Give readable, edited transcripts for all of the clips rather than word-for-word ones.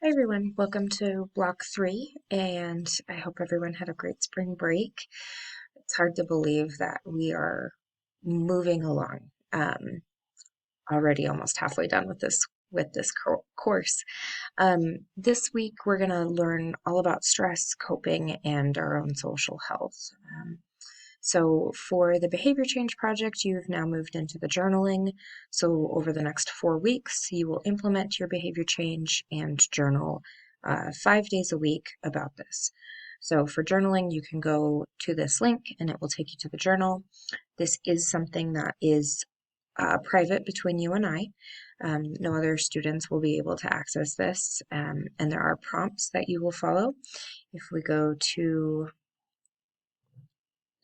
Hi everyone, welcome to block 3, and I hope everyone had a great spring break. It's hard to believe that we are moving along, already almost halfway done with this course. This week we're going to learn all about stress, coping, and our own social health. So for the behavior change project, you've now moved into the journaling. So over the next 4 weeks, you will implement your behavior change and journal 5 days a week about this. So for journaling, you can go to this link and it will take you to the journal. This is something that is private between you and I. No other students will be able to access this, and there are prompts that you will follow. If we go to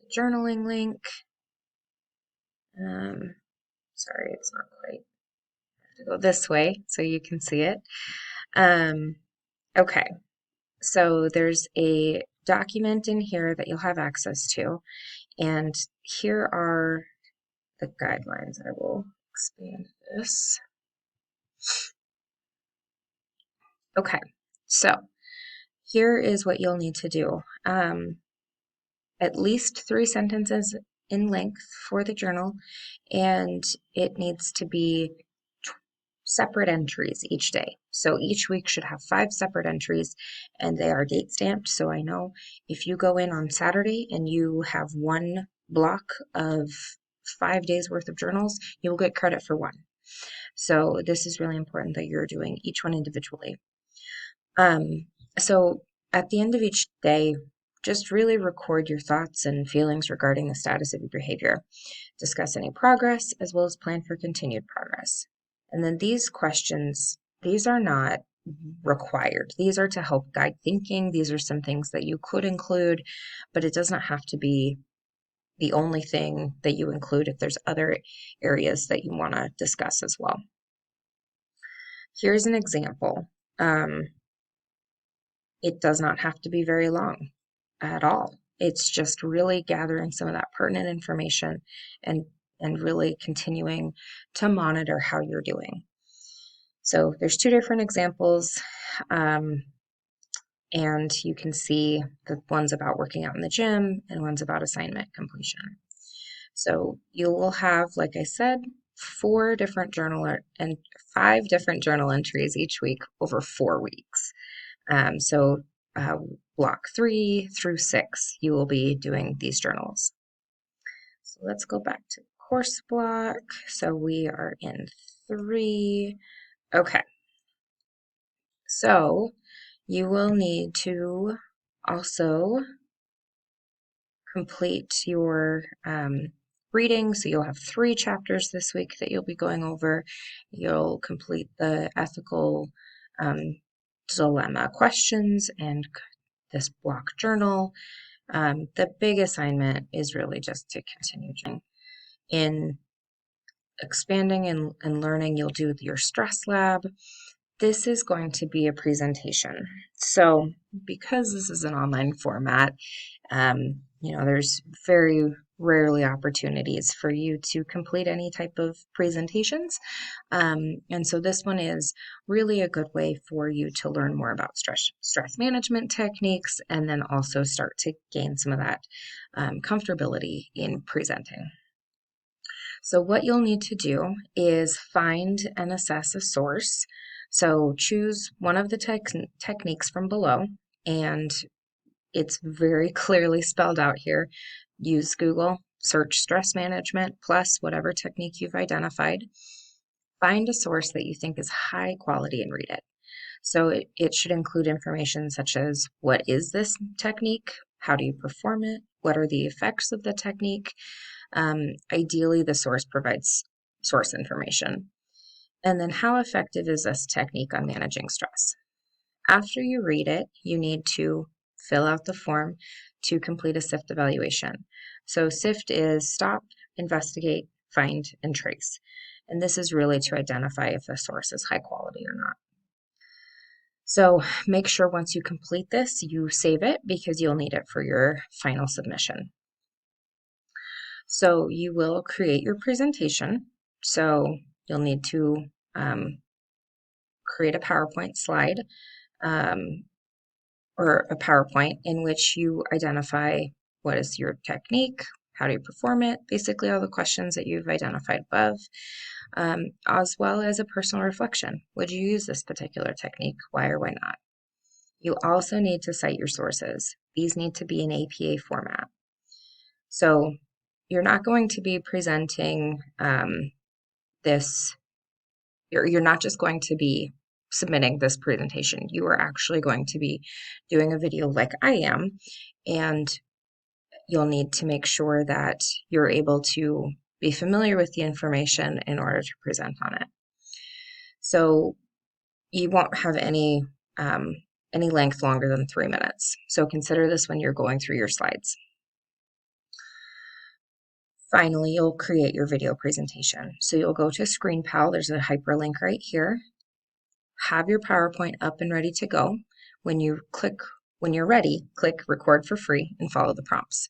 the journaling link, sorry, it's not quite. I have to go this way so you can see it. Okay, so there's a document in here that you'll have access to, and here are the guidelines. I will expand this. Okay, so here is what you'll need to do. At least 3 sentences in length for the journal, and it needs to be separate entries each day. So each week should have 5 separate entries, and they are date stamped. So I know if you go in on Saturday and you have one block of 5 days worth of journals, you will get credit for one. So this is really important that you're doing each one individually. So at the end of each day, just really record your thoughts and feelings regarding the status of your behavior. Discuss any progress as well as plan for continued progress. And then these questions, these are not required. These are to help guide thinking. These are some things that you could include, but it does not have to be the only thing that you include if there's other areas that you want to discuss as well. Here's an example. It does not have to be very long at all. It's just really gathering some of that pertinent information and really continuing to monitor how you're doing. So there's 2 different examples, and you can see the ones about working out in the gym and ones about assignment completion. So you will have, like I said, 5 different journal entries each week over 4 weeks. So block 3 through 6, you will be doing these journals. So let's go back to course block. So we are in 3. Okay. So you will need to also complete your reading. So you'll have 3 chapters this week that you'll be going over. You'll complete the ethical dilemma questions and this block journal. The big assignment is really just to continue in expanding and learning. You'll do your stress lab. This is going to be a presentation. So because this is an online format, there's very rarely opportunities for you to complete any type of presentations. And so this one is really a good way for you to learn more about stress management techniques, and then also start to gain some of that comfortability in presenting. So what you'll need to do is find and assess a source. So choose one of the techniques from below, and it's very clearly spelled out here. Use Google, search stress management plus whatever technique you've identified. Find a source that you think is high quality and read it. So it should include information such as, what is this technique? How do you perform it? What are the effects of the technique? Ideally, the source provides source information. And then, how effective is this technique on managing stress? After you read it, you need to fill out the form to complete a SIFT evaluation. So SIFT is stop, investigate, find, and trace. And this is really to identify if the source is high quality or not. So make sure once you complete this, you save it because you'll need it for your final submission. So you will create your presentation. So you'll need to create a PowerPoint slide. or a PowerPoint in which you identify what is your technique, how do you perform it, basically all the questions that you've identified above, as well as a personal reflection. Would you use this particular technique? Why or why not? You also need to cite your sources. These need to be in APA format. So you're not going to be presenting this, you're not just going to be submitting this presentation. You are actually going to be doing a video like I am, and you'll need to make sure that you're able to be familiar with the information in order to present on it. So you won't have any length longer than 3 minutes. So consider this when you're going through your slides. Finally, you'll create your video presentation. So you'll go to ScreenPal. There's a hyperlink right here. Have your PowerPoint up and ready to go. When you're ready, click record for free and follow the prompts.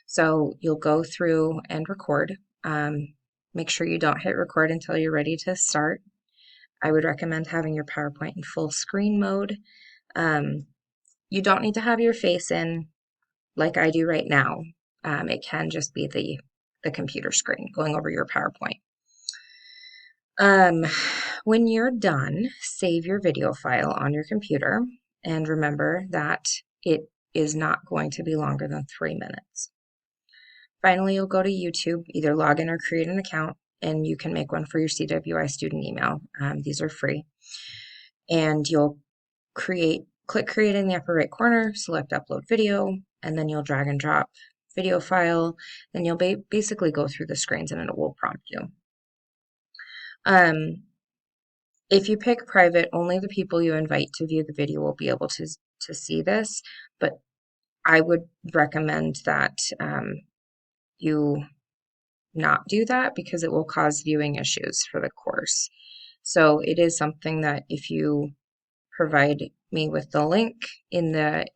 So you'll go through and record. Make sure you don't hit record until you're ready to start. I would recommend having your PowerPoint in full screen mode. You don't need to have your face in like I do right now. It can just be the computer screen going over your PowerPoint. When you're done, save your video file on your computer, and remember that it is not going to be longer than 3 minutes. Finally, you'll go to YouTube, either log in or create an account, and you can make one for your CWI student email. These are free. And you'll click create in the upper right corner, select upload video, and then you'll drag and drop video file. Then you'll basically go through the screens and it will prompt you. If you pick private, only the people you invite to view the video will be able to see this, but I would recommend that you not do that because it will cause viewing issues for the course. So it is something that if you provide me with the link in the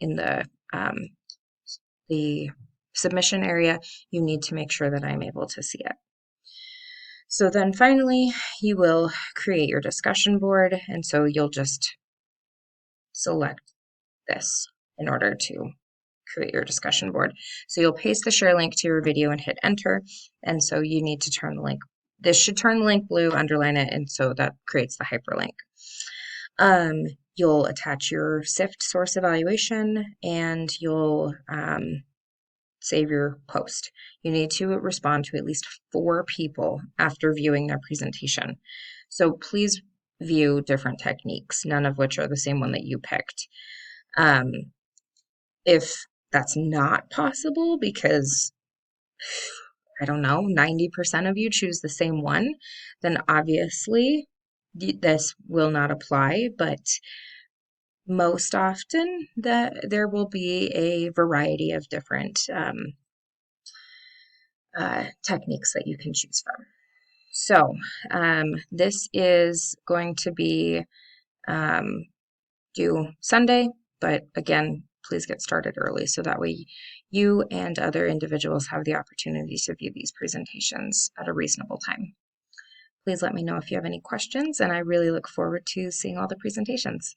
submission area, you need to make sure that I'm able to see it. So then finally, you will create your discussion board, and so you'll just select this in order to create your discussion board. So you'll paste the share link to your video and hit enter, and so you need to turn the link. This should turn the link blue, underline it, and so that creates the hyperlink. You'll attach your SIFT source evaluation, and you'll save your post. You need to respond to at least 4 people after viewing their presentation. So please view different techniques, none of which are the same one that you picked. If that's not possible because, I don't know, 90% of you choose the same one, then obviously this will not apply, but most often there will be a variety of different techniques that you can choose from. So this is going to be due Sunday, but again, please get started early so that way you and other individuals have the opportunity to view these presentations at a reasonable time. Please let me know if you have any questions, and I really look forward to seeing all the presentations.